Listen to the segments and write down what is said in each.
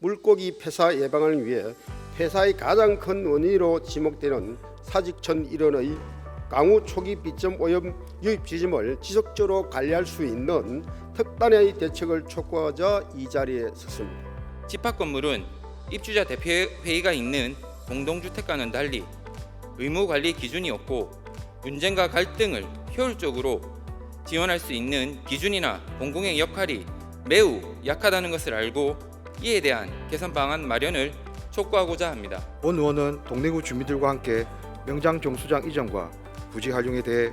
물고기 폐사 예방을 위해 폐사의 가장 큰 원인으로 지목되는 사직천 일원의 강우 초기 비점 오염 유입 지점을 지속적으로 관리할 수 있는 특단의 대책을 촉구하자 이 자리에 섰습니다. 집합 건물은 입주자 대표회의가 있는 공동주택과는 달리 의무관리 기준이 없고 분쟁과 갈등을 효율적으로 지원할 수 있는 기준이나 공공의 역할이 매우 약하다는 것을 알고 이에 대한 개선 방안 마련을 촉구하고자 합니다. 본 의원은 동래구 주민들과 함께 명장 정수장 이전과 부지 활용에 대해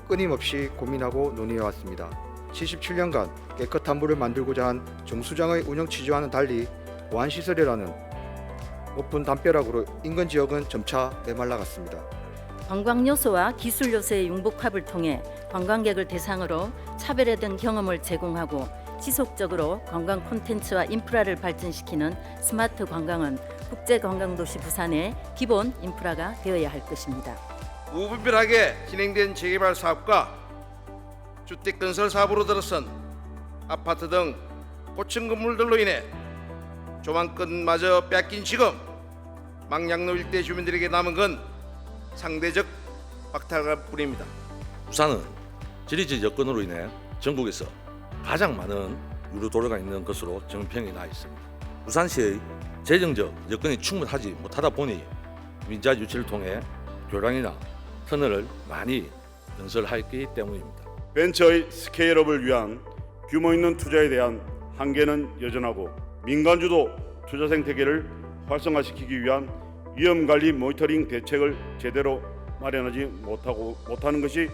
끊임없이 고민하고 논의해왔습니다. 77년간 깨끗한 물을 만들고자 한 정수장의 운영 취지와는 달리 보안시설이라는 높은 담벼락으로 인근 지역은 점차 메말라갔습니다. 관광 요소와 기술 요소의 융복합을 통해 관광객을 대상으로 차별화된 경험을 제공하고 지속적으로 관광 콘텐츠와 인프라를 발전시키는 스마트 관광은 국제관광도시 부산의 기본 인프라가 되어야 할 것입니다. 무분별하게 진행된 재개발 사업과 주택 건설 사업으로 들어선 아파트 등 고층 건물들로 인해 조망권마저 뺏긴 지금 망량로 일대 주민들에게 남은 건 상대적 박탈감뿐입니다. 부산은 지리적 여건으로 인해 전국에서 가장 많은 유료도로가 있는 것으로 정평이 나 있습니다. 부산시의 재정적 여건이 충분하지 못하다 보니 민자 유치를 통해 교량이나 터널을 많이 건설했기 때문입니다. 벤처의 스케일업을 위한 규모 있는 투자에 대한 한계는 여전하고 민간주도 투자 생태계를 활성화시키기 위한 위험관리 모니터링 대책을 제대로 마련하지 못하는 것이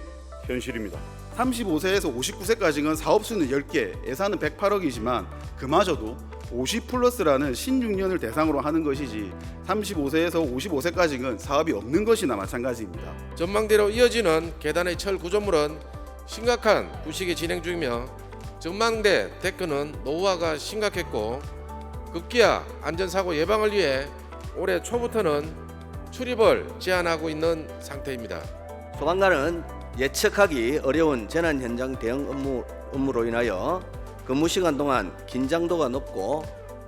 현실입니다. 35세에서 59세까지는 사업수는 10개, 예산은 108억이지만 그마저도 50플러스라는 신중년을 대상으로 하는 것이지 35세에서 55세까지는 사업이 없는 것이나 마찬가지입니다. 전망대로 이어지는 계단의 철 구조물은 심각한 부식이 진행 중이며 전망대 데크는 노후화가 심각했고 급기야 안전사고 예방을 위해 올해 초부터는 출입을 제한하고 있는 상태입니다. 소방관은 예측하기 어려운 재난 현장 대응 업무로 인하여 근무 시간 동안 긴장도가 높고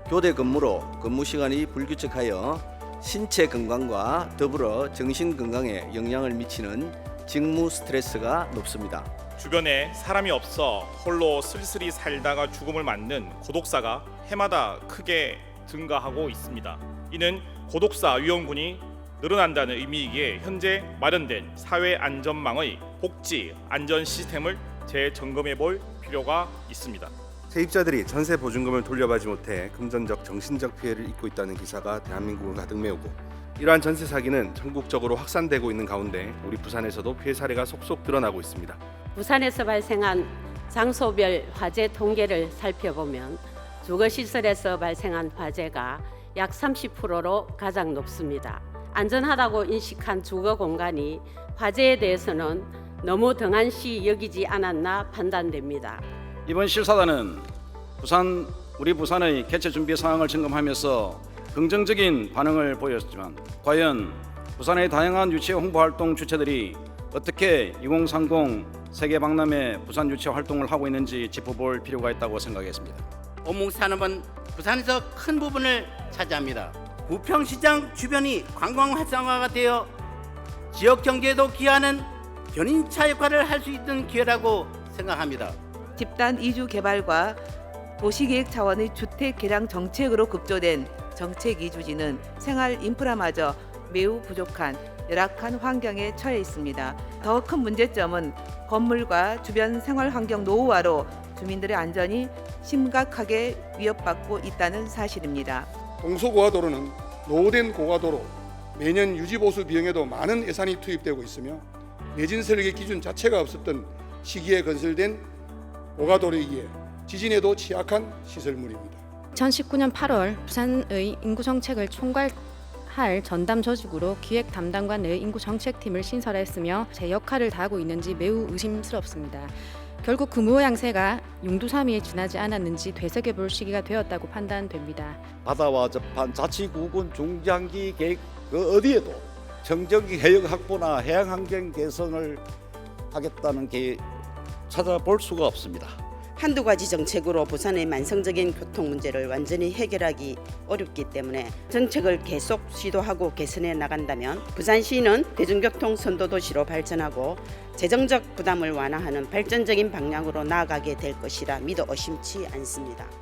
교대 근무로 근무 시간이 불규칙하여 신체 건강과 더불어 정신 건강에 영향을 미치는 직무 스트레스가 높습니다. 주변에 사람이 없어 홀로 쓸쓸히 살다가 죽음을 맞는 고독사가 해마다 크게 증가하고 있습니다. 이는 고독사 위험군이 늘어난다는 의미이기에 현재 마련된 사회안전망의 복지 안전 시스템을 재점검해 볼 필요가 있습니다. 세입자들이 전세 보증금을 돌려받지 못해 금전적, 정신적 피해를 입고 있다는 기사가 대한민국을 가득 메우고 이러한 전세 사기는 전국적으로 확산되고 있는 가운데 우리 부산에서도 피해 사례가 속속 드러나고 있습니다. 부산에서 발생한 장소별 화재 통계를 살펴보면 주거시설에서 발생한 화재가 약 30%로 가장 높습니다. 안전하다고 인식한 주거 공간이 화재에 대해서는 너무 등한시 여기지 않았나 판단됩니다. 이번 실사단은 우리 부산의 개최 준비 상황을 점검하면서 긍정적인 반응을 보였지만 과연 부산의 다양한 유치 홍보 활동 주체들이 어떻게 2030 세계 박람회 부산 유치 활동을 하고 있는지 짚어볼 필요가 있다고 생각했습니다. 어묵산업은 부산에서 큰 부분을 차지합니다. 부평시장 주변이 관광 활성화가 되어 지역 경제에도 기여하는 견인차 역할을 할 수 있는 기회라고 생각합니다. 집단 이주 개발과 도시계획 차원의 주택 개량 정책으로 급조된 정책 이주지는 생활 인프라마저 매우 부족한 열악한 환경에 처해 있습니다. 더 큰 문제점은 건물과 주변 생활 환경 노후화로 주민들의 안전이 심각하게 위협받고 있다는 사실입니다. 동서고가도로는 노후된 고가도로 매년 유지보수 비용에도 많은 예산이 투입되고 있으며 내진 설계 기준 자체가 없었던 시기에 건설된 고가도로이기에 지진에도 취약한 시설물입니다. 2019년 8월 부산의 인구정책을 총괄할 전담 조직으로 기획 담당관의 인구정책팀을 신설했으며 제 역할을 다하고 있는지 매우 의심스럽습니다. 결국 그 모양새가 용두사미에 지나지 않았는지 되새겨볼 시기가 되었다고 판단됩니다. 바다와 접한 자치구군 중장기 계획 그 어디에도 정적인 해역 확보나 해양 환경 개선을 하겠다는 게 찾아볼 수가 없습니다. 한두 가지 정책으로 부산의 만성적인 교통 문제를 완전히 해결하기 어렵기 때문에 정책을 계속 시도하고 개선해 나간다면 부산시는 대중교통 선도도시로 발전하고 재정적 부담을 완화하는 발전적인 방향으로 나아가게 될 것이라 믿어 의심치 않습니다.